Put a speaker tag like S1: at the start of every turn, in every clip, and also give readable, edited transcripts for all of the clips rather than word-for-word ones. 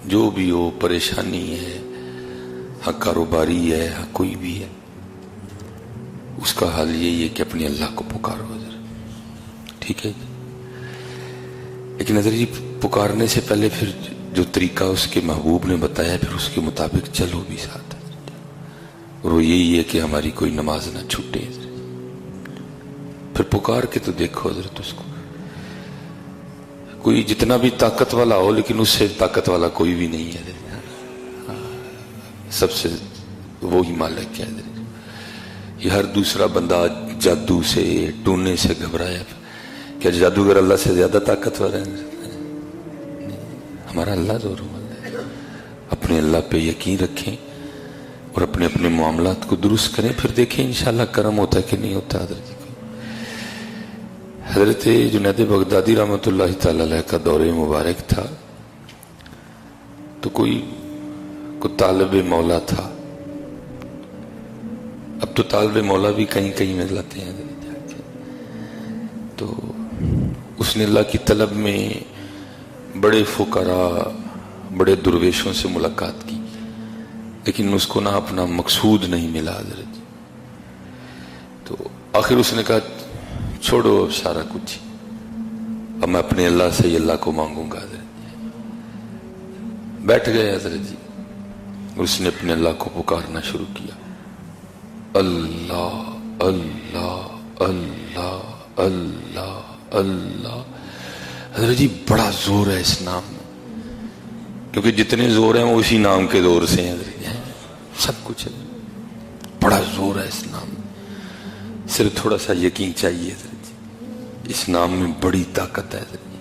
S1: جو بھی ہو، پریشانی ہے، ہاں کاروباری ہے، ہاں کوئی بھی ہے، اس کا حال یہی ہے کہ اپنے اللہ کو پکارو حضرت. ٹھیک ہے. لیکن حضرت جی پکارنے سے پہلے پھر جو طریقہ اس کے محبوب نے بتایا پھر اس کے مطابق چلو بھی ساتھ. اور وہ یہی ہے کہ ہماری کوئی نماز نہ چھوٹے. پھر پکار کے تو دیکھو حضرت اس کو. کوئی جتنا بھی طاقت والا ہو لیکن اس سے طاقت والا کوئی بھی نہیں ہے. سب سے وہی مالک ہے. یہ ہر دوسرا بندہ جادو سے ٹونے سے گھبرایا. کیا جادوگر اللہ سے زیادہ طاقتور ہے؟ ہمارا اللہ زور ہے. اپنے اللہ پہ یقین رکھیں اور اپنے اپنے معاملات کو درست کریں، پھر دیکھیں انشاءاللہ کرم ہوتا ہے کہ نہیں ہوتا. حضرت جنید بغدادی رحمۃ اللہ تعالی علیہ کا دور مبارک تھا تو کوئی طالب مولا تھا. اب تو طالب مولا بھی کہیں کہیں مل جاتے ہیں. تو اس نے اللہ کی طلب میں بڑے فقراء بڑے درویشوں سے ملاقات کی، لیکن اس کو نہ اپنا مقصود نہیں ملا حضرت. تو آخر اس نے کہا چھوڑو اب سارا کچھ، اب میں اپنے اللہ سے ہی اللہ کو مانگوں گا. حضرت بیٹھ گئے حضرت جی. اس نے اپنے اللہ کو پکارنا شروع کیا. اللہ اللہ اللہ اللہ اللہ. حضرت جی بڑا زور ہے اس نام میں، کیونکہ جتنے زور ہیں وہ اسی نام کے زور سے ہیں حضرت جی. سب کچھ ہے، بڑا زور ہے اس نام میں. صرف تھوڑا سا یقین چاہیے حضرت جی. اس نام میں بڑی طاقت ہے حضرت جی.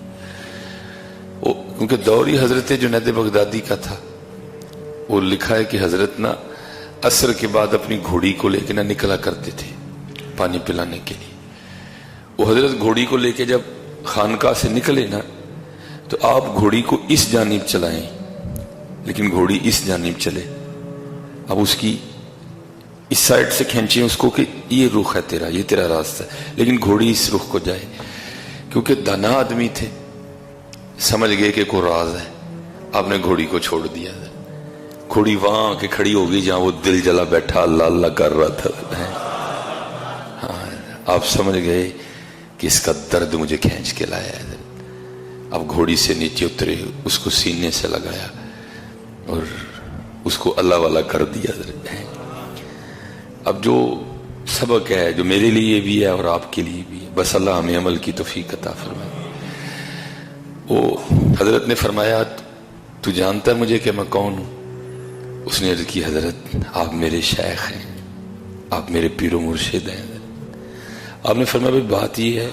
S1: کیونکہ دور ہی حضرت جنید بغدادی کا تھا. وہ لکھا ہے کہ حضرت نا عصر کے بعد اپنی گھوڑی کو لے کے نہ نکلا کرتے تھے پانی پلانے کے لیے. وہ حضرت گھوڑی کو لے کے جب خانقاہ سے نکلے نا تو آپ گھوڑی کو اس جانب چلائیں لیکن گھوڑی اس جانب چلے. اب اس کی اس سائڈ سے کھینچیں اس کو کہ یہ رخ ہے تیرا، یہ تیرا راستہ ہے، لیکن گھوڑی اس رخ کو جائے. کیونکہ دانا آدمی تھے، سمجھ گئے کہ کوئی راز ہے. آپ نے گھوڑی کو چھوڑ دیا. گھوڑی وہاں کے کھڑی ہو گئی جہاں وہ دل جلا بیٹھا اللہ اللہ کر رہا تھا. ہاں آپ سمجھ گئے کہ اس کا درد مجھے کھینچ کے لایا ہے. اب گھوڑی سے نیچے اترے، اس کو سینے سے لگایا اور اس کو اللہ والا کر دیا. اب جو سبق ہے جو میرے لیے بھی ہے اور آپ کے لیے بھی ہے، بس اللہ ہمیں عمل کی توفیق عطا فرمائے. وہ حضرت نے فرمایا تو جانتا ہے مجھے کہ میں کون ہوں؟ اس نے عرض کی حضرت آپ میرے شیخ ہیں، آپ میرے پیر و مرشد ہیں. آپ نے فرمایا بھائی بات یہ ہے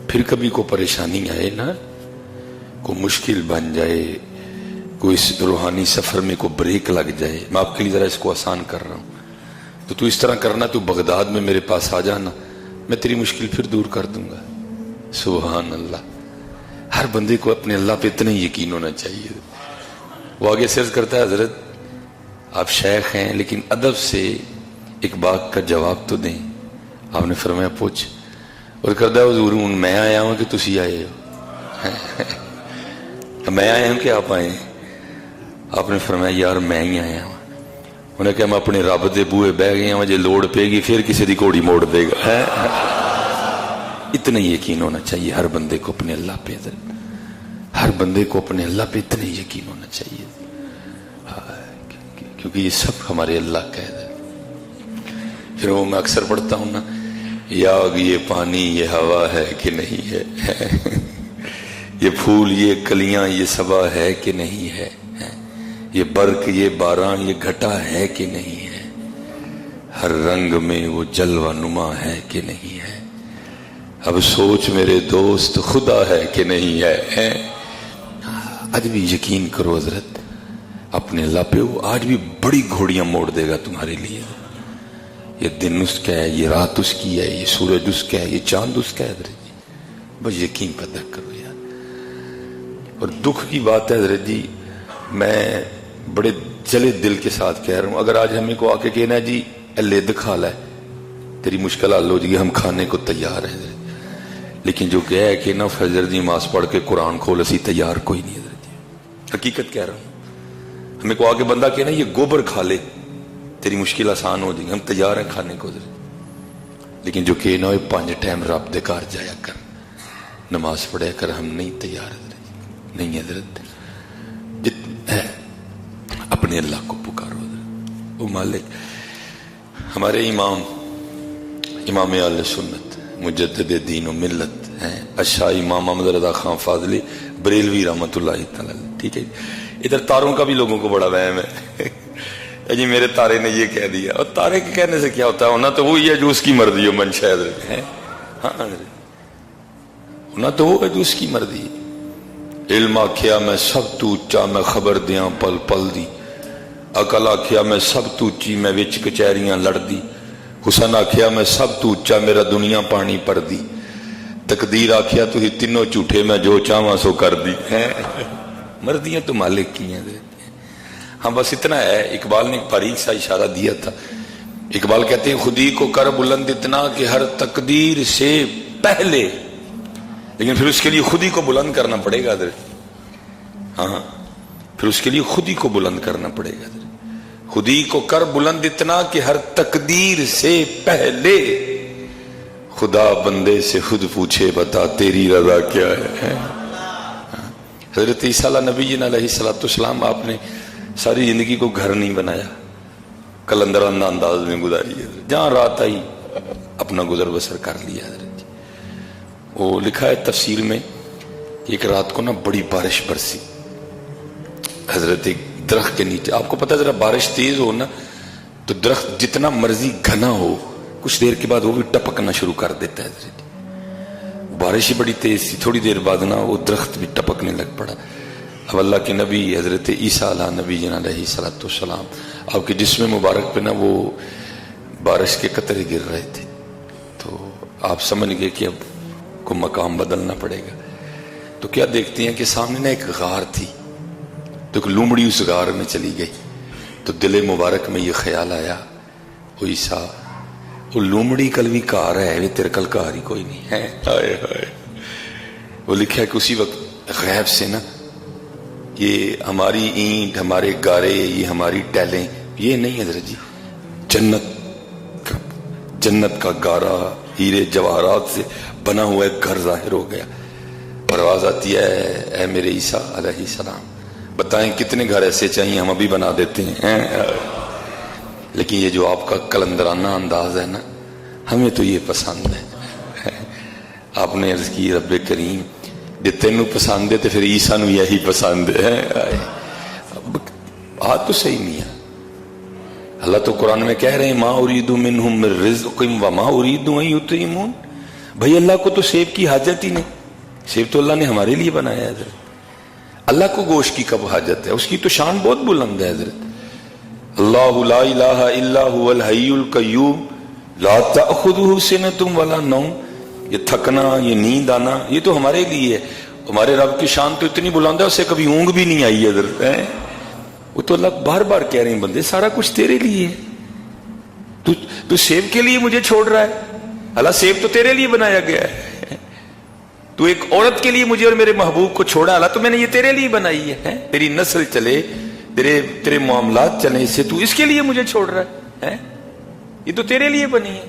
S1: پھر کبھی کو پریشانی آئے نا، کوئی مشکل بن جائے، کوئی اس روحانی سفر میں کوئی بریک لگ جائے، میں آپ کے لیے ذرا اس کو آسان کر رہا ہوں، تو اس طرح کرنا، تو بغداد میں میرے پاس آ جانا، میں تیری مشکل پھر دور کر دوں گا. سبحان اللہ. ہر بندے کو اپنے اللہ پہ اتنا ہی یقین ہونا چاہیے. وہ آگے سرچ کرتا ہے حضرت آپ شیخ ہیں لیکن ادب سے ایک بات کا جواب تو دیں. آپ نے فرمایا پوچھ. اور کردہ حضور میں آیا ہوں کہ تسی آئے ہو؟ میں آیا ہوں کہ آپ آئے ہیں؟ آپ نے فرمایا یار میں ہی آیا ہوں. انہیں کہا میں اپنے رب دے بوئے بہ گئے ہیں، مجھے لوڑ پے گی پھر کسی دی گھوڑی موڑ دے گا. اتنا ہی یقین ہونا چاہیے ہر بندے کو اپنے اللہ پہ. ہر بندے کو اپنے اللہ پہ اتنا ہی یقین ہونا چاہیے، کیونکہ یہ سب ہمارے اللہ کا ہے. پھر وہ میں اکثر پڑھتا ہوں نا، یا آگ یہ پانی یہ ہوا ہے کہ نہیں ہے، یہ پھول یہ کلیاں یہ صبا ہے کہ نہیں ہے، یہ برق یہ باران یہ گھٹا ہے کہ نہیں ہے، ہر رنگ میں وہ جلوہ نما ہے کہ نہیں ہے، اب سوچ میرے دوست خدا ہے کہ نہیں ہے. آج بھی یقین کرو حضرت اپنے اللہ پہ، وہ آج بھی بڑی گھوڑیاں موڑ دے گا تمہارے لیے. یہ دن اس کا ہے، یہ رات اس کی ہے، یہ سورج اس کا ہے، یہ چاند اس کا ہے. حضرت جی بس یقین پیدا کرو یار. اور دکھ کی بات ہے حضرت جی، میں بڑے جلے دل کے ساتھ کہہ رہا ہوں، اگر آج ہمیں کو آ کے کہنا جی لد کھا لے تیری مشکل حل ہو جائے گی، ہم کھانے کو تیار ہیں. لیکن جو کہ ہے کہ نا فجر دی نماز پڑھ کے قرآن کھول اسی تیار کوئی نہیں حضرت جی. حقیقت کہہ رہا ہوں. ہمیں کو آگے بندہ کہنا یہ گوبر کھا لے تیری مشکل آسان ہو جائیں گی، ہم تیار ہیں کھانے کو. لیکن جو کہ نہ 5 ٹائم رب دے گھر جایا کر، نماز پڑھیا کر، ہم نہیں تیار حضرت. نہیں حضرت، اپنے اللہ کو پکارو حضرت. وہ مالک ہمارے امام اہل سنت مجدد دین و ملت ہیں اشاہ امام محمد رضا خان فاضلی بریلوی رحمۃ اللہ تعالی. ٹھیک ہے. ادھر تاروں کا بھی لوگوں کو بڑا وہم ہے جی میرے تارے نے یہ کہہ دیا. اور تارے کے کہنے سے کیا ہوتا ہے؟ ہونا تو وہی ہے جو اس کی مرضی ہو. منشا ہے ہاں ہونا تو وہ ہے جو اس کی مرضی. علم آکھیا میں سب تو اچا میں خبر دیاں پل پل دی. عقل آکھیا میں سب تو اچی میں وچ کچہریاں لڑ دی. حسن آکھیا میں سب تو اچا میرا دنیا پانی پر دی. تقدیر آکھیا تو ہی تینوں جھوٹے میں جو چاہواں سو کر دی. مرضیاں تو مالک کی ہیں. ہاں بس اتنا ہے. اقبال نے ایک باریک سا اشارہ دیا تھا. اقبال کہتے ہیں خودی کو کر بلند اتنا کہ ہر تقدیر سے پہلے، لیکن پھر اس کے لیے خودی کو بلند کرنا پڑے گا. ہاں پھر اس کے لیے خودی کو بلند کرنا پڑے گا. خودی کو کر بلند اتنا کہ ہر تقدیر سے پہلے خدا بندے سے خود پوچھے بتا تیری رضا کیا ہے. حضرت عیسیٰ علیہ نبی علیہ السلام آپ نے ساری زندگی کو گھر نہیں بنایا، کلندرانہ انداز میں گزاری ہے. جہاں رات آئی اپنا گزر بسر کر لیا. حضرت وہ لکھا ہے تفسیر میں کہ ایک رات کو نا بڑی بارش برسی. حضرت ایک درخت کے نیچے، آپ کو پتا ذرا بارش تیز ہو نا تو درخت جتنا مرضی گھنا ہو کچھ دیر کے بعد وہ بھی ٹپکنا شروع کر دیتا ہے. حضرت بارش ہی بڑی تیز تھی، تھوڑی دیر بعد نا وہ درخت بھی ٹپکنے لگ پڑا. اب اللہ کے نبی حضرت عیسیٰ علیہ نبی علیہ السلام آپ کے جسم مبارک پہ نا وہ بارش کے قطرے گر رہے تھے. تو آپ سمجھ گئے کہ اب کو مقام بدلنا پڑے گا. تو کیا دیکھتے ہیں کہ سامنے نا ایک غار تھی، تو ایک لومڑی اس غار میں چلی گئی. تو دل مبارک میں یہ خیال آیا او عیسیٰ وہ لومڑی کل بھی کار ہے، تیرے کل کار ہی کوئی نہیں ہے. ہائے ہائے. وہ لکھا ہے کہ اسی وقت غیب سے نا یہ ہماری اینٹ، ہمارے گارے، یہ ہماری ٹیلیں، یہ نہیں حضرت جی، جنت کا گارا ہیرے جواہرات سے بنا ہوا ایک گھر ظاہر ہو گیا. اور آواز آتی ہے اے میرے عیسیٰ علیہ السلام بتائیں کتنے گھر ایسے چاہیے، ہم ابھی بنا دیتے ہیں. لیکن یہ جو آپ کا کلندرانہ انداز ہے نا ہمیں تو یہ پسند ہے. آپ نے عرض کی رب کریم جی تینوں پسند ہے تو پھر عیسیٰ نو یہی پسند ہے. بات تو صحیح نہیں ہے. اللہ تو قرآن میں کہہ رہے ہیں ما ارید منہم من رزق وما ارید ان یطعمون. بھائی اللہ کو تو سیب کی حاجت ہی نہیں، سیب تو اللہ نے ہمارے لیے بنایا ہے. حضرت اللہ کو گوشت کی کب حاجت ہے؟ اس کی تو شان بہت بلند ہے. حضرت اللہ لا الہ الا هو الحی القیوم لا تأخذہ سنۃ ولا نوم. یہ تھکنا، یہ نیند آنا، یہ تو ہمارے لیے ہے. ہمارے رب کی شان تو اتنی بلند ہے اسے کبھی اونگ بھی نہیں آئی. حضرت وہ تو اللہ بار بار کہہ رہے ہیں بندے سارا کچھ تیرے لیے ہے. تو سیب کے لیے مجھے چھوڑ رہا ہے؟ اللہ سیب تو تیرے لیے بنایا گیا ہے. تو ایک عورت کے لیے مجھے اور میرے محبوب کو چھوڑا اللہ تو میں نے یہ تیرے لیے بنائی ہے. تیری نسل چلے، تیرے معاملات چلیں اس سے، تو اس کے لیے مجھے چھوڑ رہا ہے. یہ تو تیرے لیے بنی ہے.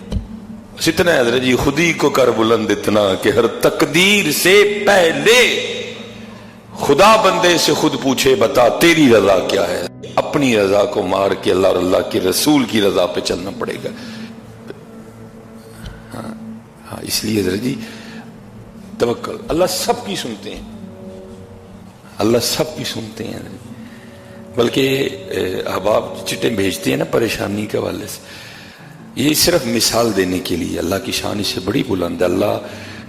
S1: بس اتنا ہے حضرت جی خودی کو کر بلند اتنا کہ ہر تقدیر سے پہلے خدا بندے سے خود پوچھے بتا تیری رضا کیا ہے. اپنی رضا کو مار کے اللہ اور اللہ کے رسول کی رضا پہ چلنا پڑے گا. ہاں اس لیے حضرت جی توکل، اللہ سب کی سنتے ہیں، اللہ سب کی سنتے ہیں. بلکہ احباب چٹیں بھیجتے ہیں نا پریشانی کے حوالے سے، یہ صرف مثال دینے کے لیے. اللہ کی شان اس سے بڑی بلند ہے. اللہ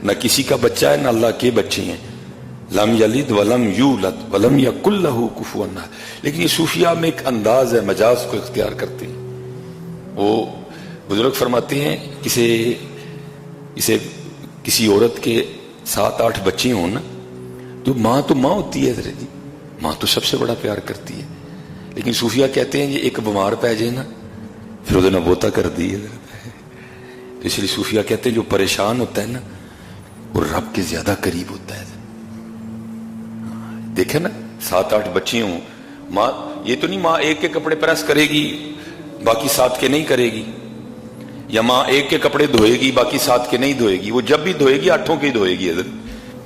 S1: نہ کسی کا بچہ ہے نہ اللہ کے بچے ہیں. لم یلد ولم یولد ولم یکن لہ کفوا احد. لیکن یہ صوفیہ میں ایک انداز ہے، مجاز کو اختیار کرتے ہیں. وہ بزرگ فرماتے ہیں کسی عورت کے 7-8 بچے ہوں نا تو ماں ہوتی ہے حضرت جی، ماں تو سب سے بڑا پیار کرتی ہے. لیکن صوفیہ کہتے ہیں یہ ایک بیمار پہ جائے نا پھر وہ بوتا کر دی ہے. تو اس لیے صوفیہ کہتے ہیں جو پریشان ہوتا ہے نا وہ رب کے زیادہ قریب ہوتا ہے. دیکھیں نا 7-8 बच्चे हों, माँ ये तो नहीं माँ एक के कपड़े प्रेस करेगी बाकी 7 के नहीं करेगी, या माँ एक के कपड़े धोएगी बाकी 7 के नहीं धोएगी। वो जब भी धोएगी 8 के ही धोएगी हजरत,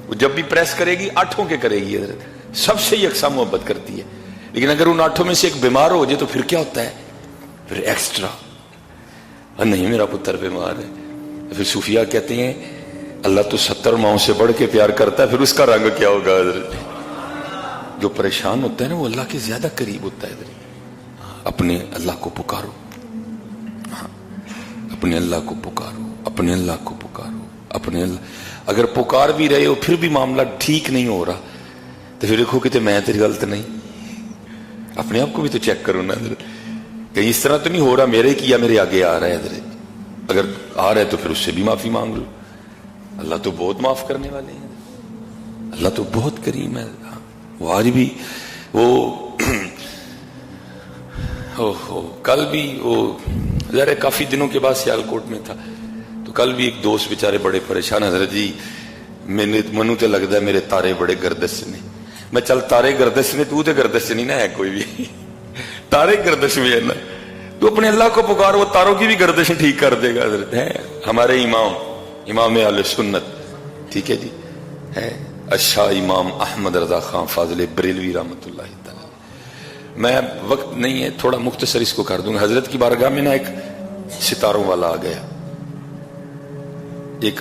S1: वो जब भी प्रेस करेगी 8 के करेगी हजरत, सबसे यकसा मोहब्बत करती है। लेकिन अगर उन 8 में से एक बीमार हो जाए तो फिर क्या होता है, फिर एक्स्ट्रा, नहीं मेरा पुत्र बीमार है, फिर सूफिया कहते हैं अल्लाह तो 70 माओं से बढ़ के प्यार करता है, फिर उसका रंग क्या होगा हजरत। जो परेशान होता है ना वो अल्लाह के ज्यादा करीब होता है। अपने अल्लाह को पुकारो, अपने अल्लाह को पुकारो, अपने अल्लाह को पुकारो, अपने अल्लाह। अगर पुकार भी रहे हो फिर भी मामला ठीक नहीं हो रहा तो फिर देखो कि मैं तेरी गलत नहीं, अपने आप को भी तो चेक करो ना, कहीं इस तरह तो नहीं हो रहा मेरे किया मेरे आगे आ रहा है। अगर आ रहा है तो फिर उससे भी माफी मांग लो, अल्लाह तो बहुत माफ करने वाले हैं, अल्लाह तो बहुत करीम है। वो आज भी वो ओहो, कल भी वो ज़रा काफी दिनों के बाद सियालकोट में था तो कल भी एक दोस्त बेचारे बड़े परेशान, हजरत जी मैंने मनु तो लगता है मेरे तारे बड़े गर्दश ने। मैं चल तारे गर्दश ने, तू तो गर्दश नहीं ना है कोई भी, तारे गर्दश में है ना, तू अपने अल्लाह को पुकार, वो तारों की भी गर्दश ठीक कर देगा हजरत। है हमारे इमाम अहले सुन्नत, ठीक है जी, है अच्छा इमाम अहमद रजा खान फाजिल बरेलवी रहमतुल्लाह तआला। मैं वक्त नहीं है, थोड़ा मुख्तसर इसको कर दूंगा। हजरत की बारगाह में ना एक सितारों वाला आ गया, एक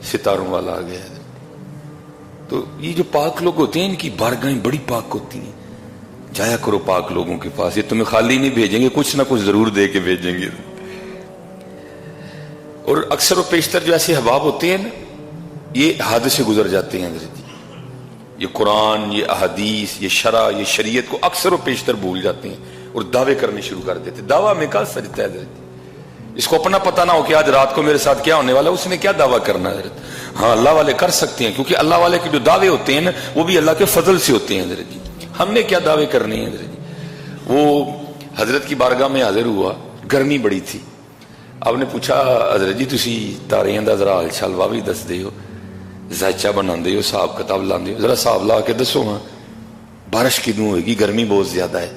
S1: सितारों वाला आ गया। तो ये जो पाक लोग होते हैं इनकी बारगाहें बड़ी पाक होती हैं, जाया करो पाक लोगों के पास, ये तुम्हें खाली नहीं भेजेंगे, कुछ ना कुछ जरूर दे के भेजेंगे। और अक्सर व पेशतर जो ऐसे हबाब होते हैं ना ये हद से गुजर जाते हैं हजरत जी, ये कुरान, ये अहदीस, ये शरा, ये शरीयत को अक्सर व पेशतर भूल जाते हैं और दावे करने शुरू कर देते। दावा में क्या सजता है हजरत, इसको अपना पता ना हो कि आज रात को मेरे साथ क्या होने वाला, उसने क्या दावा करना है हजरत। हाँ अल्लाह वाले कर सकते हैं, क्योंकि अल्लाह वाले के जो दावे होते हैं ना वो भी अल्लाह के फजल से होते हैं हजरत जी। हमने क्या दावे करने हैं हजरत जी। वो हजरत की बारगाह में हाजिर हुआ, गर्मी बड़ी थी। आपने पूछा हजरत जी तुसी तारियां दा जरा हाल चाल वा भी दस दे हो, जायचा बनाते हो, हिसाब किताब लाते हो, जरा हिसाब ला के दसो हाँ बारिश किदों होगी, गर्मी बहुत ज्यादा है।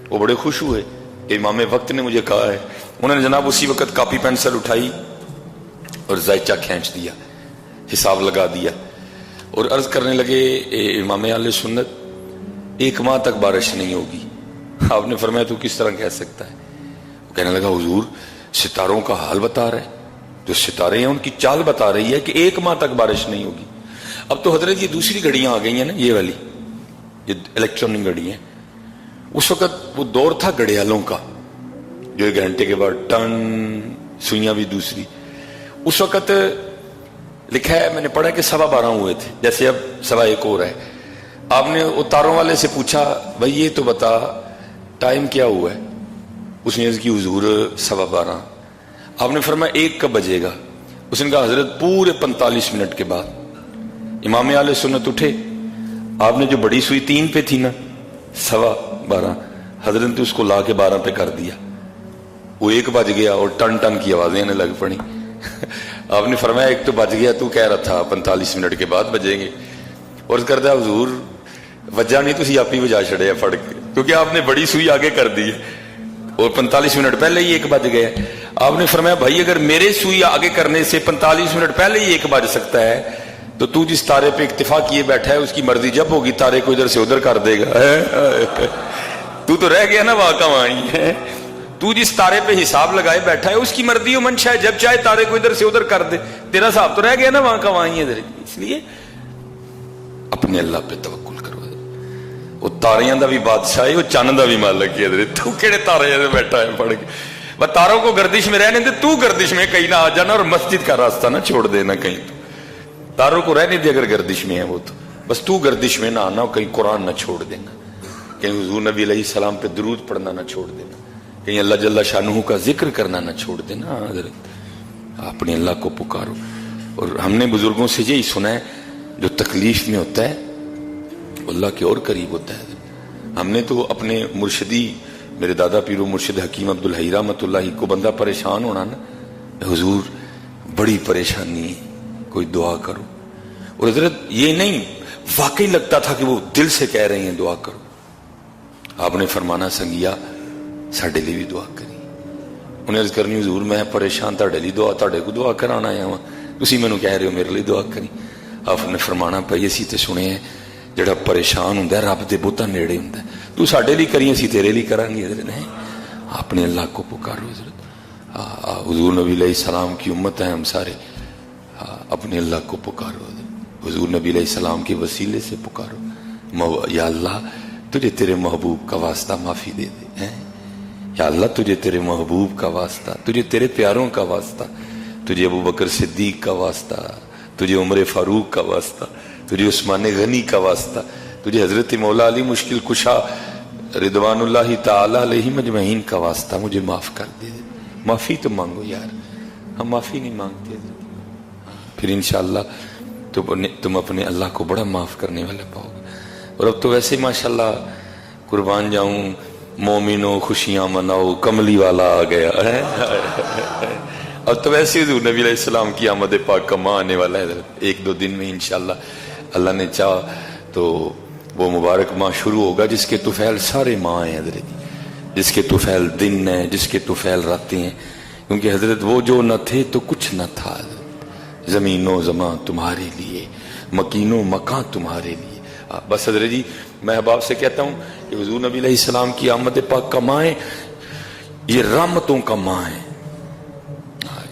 S1: वो बड़े खुश हुए, इमाम वक्त ने मुझे कहा है। उन्होंने जनाब उसी वक्त कापी पेंसिल उठाई और जायचा खींच दिया, हिसाब लगा दिया और अर्ज करने लगे इमाम अहले सुन्नत 1 माह तक बारिश नहीं होगी। आपने फरमाया तू किस तरह कह सकता है। वो कहने लगा हुजूर सितारों का हाल बता रहे, जो सितारे हैं उनकी चाल बता रही है कि 1 माह तक बारिश नहीं होगी। अब तो हजरत ये दूसरी घड़ियां आ गई हैं ना, ये वाली ये इलेक्ट्रॉनिक घड़ी है। उस वक्त वो दौर था घड़ियालों का, जो 1 घंटे के बाद टन, सुइयां भी दूसरी। उस वक्त लिखा है, मैंने पढ़ा कि 12:15 हुए थे, जैसे अब 1:15 हो रहा है। आपने उतारों वाले से पूछा भाई ये तो बता टाइम क्या हुआ है, उसने अर्ज की हुजूर 12:15। आपने फरमाया 1 कब बजेगा, उसने कहा हजरत पूरे 45 मिनट के बाद। इमाम अहले सुन्नत उठे, आपने जो बड़ी सुई 3 पे थी ना 12:15, हजरत ने उसको ला के 12 पे कर दिया, वो 1 बज गया और टन टन की आवाजें आने लग पड़ी। आपने फरमाया 1 तो बज गया, तू कह रहा था 45 मिनट के बाद बजेंगे। और करता हुजूर वजह नहीं, तुम आप ही वजा छड़े फड़ के, क्योंकि आपने बड़ी सुई आगे कर दी है और 45 मिनट पहले ही 1 बज गया। आपने फरमाया भाई अगर मेरे सुई आगे करने से 45 मिनट पहले ही 1 बज सकता है तो तू जिस तारे पे इक्तिफा किए बैठा है उसकी मर्जी जब होगी तारे को इधर से उधर कर देगा। तू तो रह गया ना वहां का वहीं है, तू जिस तारे पे हिसाब लगाए बैठा है उसकी मर्जी हो मंशा है, जब चाहे तारे को इधर से उधर कर दे, तेरा हिसाब तो रह गया ना वहां का वहीं है। इसलिए अपने अल्लाह पे तवक्कुल करो, वो तारियां दा भी बादशाह है, वो चन्न दा भी मालिक है। तू केड़े तारे बैठा है पढ़ के, वह तारों को गर्दिश में रहने दे, तू गर्दिश में कहीं ना आ जाना और मस्जिद का रास्ता ना छोड़ देना कहीं। तो तारों को रहने दे अगर गर्दिश में है वो, तो बस तू गर्दिश में ना आना, कहीं कुरान ना छोड़ देना, कहीं हुजूर नबी अलैहिस्सलाम पे दुरूद पढ़ना ना छोड़ देना, कहीं अल्लाह जल्ला शानहू का जिक्र करना ना छोड़ देना। अपने अल्लाह को पुकारो। और हमने बुजुर्गों से यही सुना है, जो तकलीफ में होता है अल्लाह के और करीब होता है। हमने तो अपने मुर्शिदी, मेरे दादा पीरो मुर्शिद हकीम अब्दुल हई रहमतुल्लाह को बंदा परेशान होना ना, हुजूर बड़ी परेशानी है, कोई दुआ करो। और हजरत ये नहीं वाकई लगता था कि वो दिल से कह रही हैं दुआ करो। आपने फरमाना संगिया साडे लिए भी दुआ करी। उन्हें अर्ज करनी हजूर मैं परेशान तुहाडे लिए दुआ तुहाडे को दुआ कराण आया वां, तुसीं मैनूं कह रहे हो मेरे लिए दुआ करी। आपने फरमाना भाई असीं ते सुने जिहड़ा परेशान हुंदा रब दे बहुता नेड़े हुंदा, तू साडे लिए करी असीं तेरे लिए करांगे। हज़रत नहीं अपने अल्लाह को पुकारो। हज़रत हुजूर नबी अलैहिस्सलाम की उम्मत है हम सारे, अपने अल्लाह को पुकारो। हुजूर नबी अलैहिस्सलाम के वसीले से पुकारो, या अल्लाह तुझे तेरे महबूब का वास्ता माफी दे दे हैं, या अल्लाह तुझे तेरे महबूब का वास्ता, तुझे तेरे प्यारों का वास्ता, तुझे अबू बकर सिद्दीक का वास्ता, तुझे उमर फारूक का वास्ता, तुझे उस्मान गनी का वास्ता, तुझे हजरत मौला अली मुश्किल कुशा रिदवानुल्लाहि ताला अलैहिम अजमईन का वास्ता, मुझे माफ कर दे। माफी तो मांगो यार, हम माफी नहीं मांगते, फिर इंशाअल्लाह तुम अपने अल्लाह को बड़ा माफ करने वाले पाओगे। और अब तो वैसे माशाल्लाह कुर्बान जाऊं, मोमिनो खुशियां मनाओ, कमली वाला आ गया है। अब तो वैसे हुजूर नबी अलैहिस्सलाम की आमद पाक का माह आने वाला है, एक दो दिन में इंशाअल्लाह अल्लाह ने चाहा तो वो मुबारक माह शुरू होगा जिसके तुफैल सारे माह हैं हजरत, जिसके तुफैल दिन है, जिसके तुफैल रातें हैं। क्योंकि हजरत वो जो न थे तो कुछ न था, जमीनो जमा तुम्हारे लिए, मकीनो मकान तुम्हारे लिए। बस हजरत जी मैं अहबाब से कहता हूँ कि हुजूर नबी अलैहिस्सलाम की आमद पाक का माह है, ये रहमतों का माह है।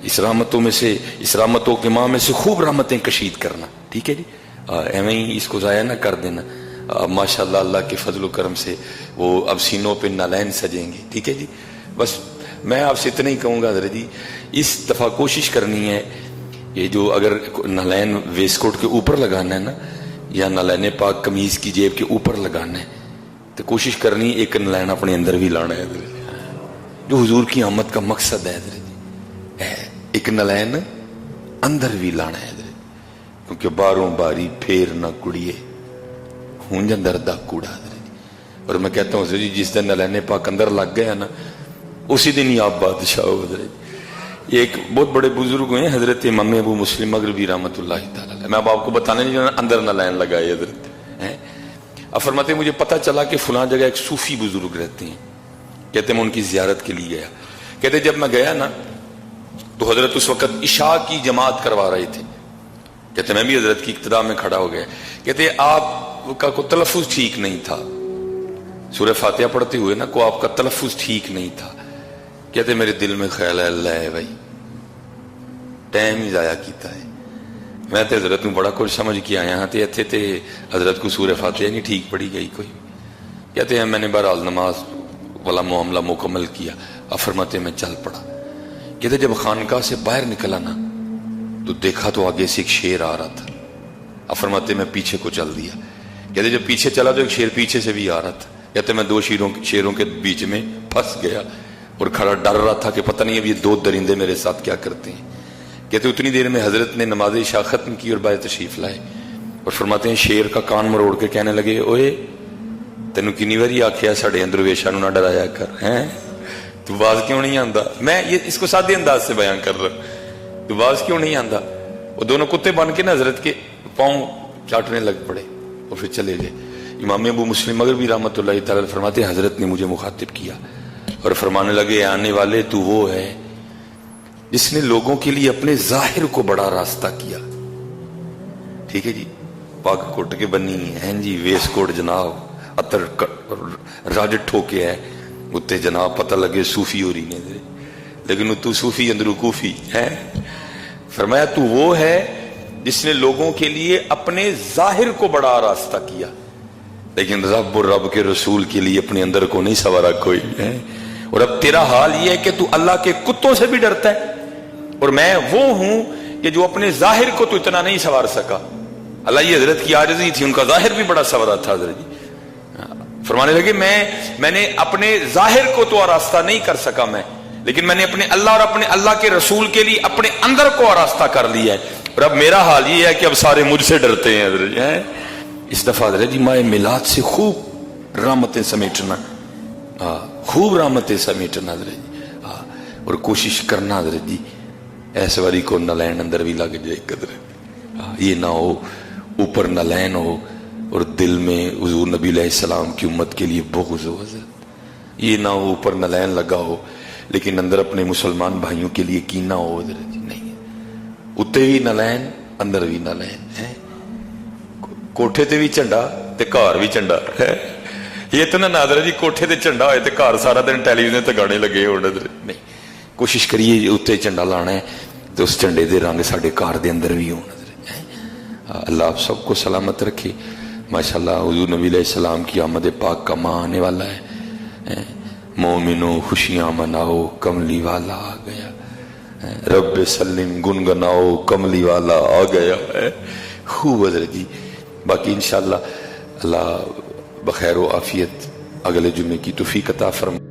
S1: इस रहमतों में से, इस रहमतों के माह में से खूब रहमतें कशीद करना, ठीक है जी, एवं ही इसको ज़ाया ना कर देना। माशाल्लाह अल्लाह के फजल करम से वो अब सीनों पे नालैन सजेंगे, ठीक है जी। बस मैं आपसे इतना ही कहूँगा हजरत जी, इस दफ़ा कोशिश करनी है ये जो अगर नालैन वेस्ट कोट के ऊपर लगाना है ना, या नालैन पाक कमीज की जेब के ऊपर लगाना है, तो कोशिश करनी एक नालैन अपने अंदर भी लाना है, जो हुजूर की आमद का मकसद है हजरत, एक नालैन अंदर भी लाना है, क्योंकि बारों बारी फेर ना कुड़िए हूं अंदर दा कूड़ा। और मैं कहता हूँ जी जिस दिन नालैन पाक अंदर लग गया ना, उसी दिन ही आप बादशाह हो। ये एक बहुत बड़े बुजुर्ग हुए हजरत इमाम अबू मुस्लिम मगरिबी रहमतुल्लाहि तआला अलैह, मैं अब आपको बताने नहीं जाना, अंदर नालैन लगाए हजरत हैं। अब फरमाते मुझे पता चला कि फलां जगह एक सूफी बुजुर्ग रहते हैं, कहते मैं उनकी जियारत के लिए गया। कहते जब मैं गया ना तो हजरत उस वक्त इशा की जमात करवा रहे थे, कहते मैं भी हजरत की इक्तदा में खड़ा हो गया। कहते आपका को तलफ़ुज़ ठीक नहीं था, सूरह फातिहा पढ़ते हुए ना को आपका तलफ़ुज़ ठीक नहीं था। कहते मेरे दिल में ख्याल है अल्लाह है भाई टाइम ही ज़ाया किया है, मैं तो हजरत को बड़ा कुछ समझ के आया हाँ, तो इत्थे ते हजरत को सूरह फातिहा नहीं ठीक पढ़ी गई कोई। कहते हैं मैंने बहरहाल नमाज वाला मामला मुकम्मल किया, अब फरमाते मैं चल पड़ा। कहते जब खानकाह से बाहर निकला ना तो देखा तो आगे से एक शेर आ रहा था, अब फरमाते मैं पीछे को चल दिया। कहते जब पीछे चला तो एक शेर पीछे से भी आ रहा था। कहते मैं दो शेरों के बीच में फंस गया और खड़ा डर रहा था कि पता नहीं अब ये दो दरिंदे मेरे साथ क्या करते हैं। कहते उतनी देर में हजरत ने नमाज इशा खत्म की और बाहर तशरीफ लाए और फरमाते हैं शेर का कान मरोड़ के कहने लगे ओए तेनू कितनी बारी आख्या साडे अंदर वेशा नू ना डराया कर, हैं तू बाज क्यों नहीं आंदा। मैं ये इसको सादे अंदाज से बयान कर रहा, तू बाज क्यों नहीं आंदा। वो दोनों कुत्ते बन के ना हजरत के पाँव चाटने लग पड़े और फिर चले गए। इमाम अबू मुस्लिम मगरिबी रहमतुल्लाहि तआला अलैह फरमाते हजरत ने मुझे मुखातिब किया और फरमाने लगे आने वाले तू वो है जिसने लोगों के लिए अपने जाहिर को बड़ा रास्ता किया, ठीक है जी। पग कुट के बनी है जी, वेस्ट कोट जनाब अतर रज ठोके है उत्ते जनाब, पता लगे सूफी हो रही ने, लेकिन तू सूफी अंदरू कूफी है। फरमाया तू वो है जिसने लोगों के लिए अपने जाहिर को बड़ा रास्ता किया, लेकिन रब और रब के रसूल के लिए अपने अंदर को नहीं सवारा कोई है। और अब तेरा हाल ये है कि तू अल्लाह के कुत्तों से भी डरता है और मैं वो हूं कि जो अपने जाहिर को तो इतना नहीं सवार सका। अल्लाह ये हजरत की आजिज़ी थी, उनका जाहिर भी बड़ा सवारा था। हजरत जी फरमाने लगे मैंने अपने जाहिर को तो रास्ता नहीं कर सका मैं, लेकिन मैंने अपने अल्लाह और अपने अल्लाह के रसूल के लिए अपने अंदर को रास्ता कर लिया है। और अब मेरा हाल ये है कि अब सारे मुझसे डरते हैं। हजरत जी इस दफा हजरत जी माए मिलाद से खूब रहमतें समेटना, खूब रहमतें समेटना हजरत जी, और कोशिश करना हजरत जी ऐसे वारी को नालैन अंदर भी लग जाए कदर, ये ना हो ऊपर नालैन हो اور دل میں حضور نبی علیہ السلام کی امت کے لیے بغض ہو حضرت، یہ نہ ہو اوپر نلین لگا ہو لیکن اندر اپنے مسلمان بھائیوں کے لیے کینہ ہو حضرت جی، نہیں اتنے بھی نلین اندر بھی نلین ہے، کوٹھے تے بھی جھنڈا تے گھر بھی جھنڈا ہے، یہ تو نہ نادر جی کوٹھے تے جھنڈا ہوئے تے گھر سارا دن ٹیلی ویژن تے گانے لگے ہو حضرت، نہیں کوشش کریے اتنے جھنڈا لانا ہے تو اس جھنڈے دے رنگ ساڈے گھر دے اندر بھی ہو حضرت۔ اللہ آپ سب کو سلامت رکھے۔ ماشاءاللہ حضور نبی علیہ السلام کی آمد پاک کا ماہ آنے والا ہے، مومنوں خوشیاں مناؤ کملی والا آ گیا، رب سلم گنگناؤ کملی والا آ گیا ہے، خوب حضرت جی۔ باقی انشاءاللہ اللہ بخیر و عافیت اگلے جمعے کی توفیق عطا فرمائے۔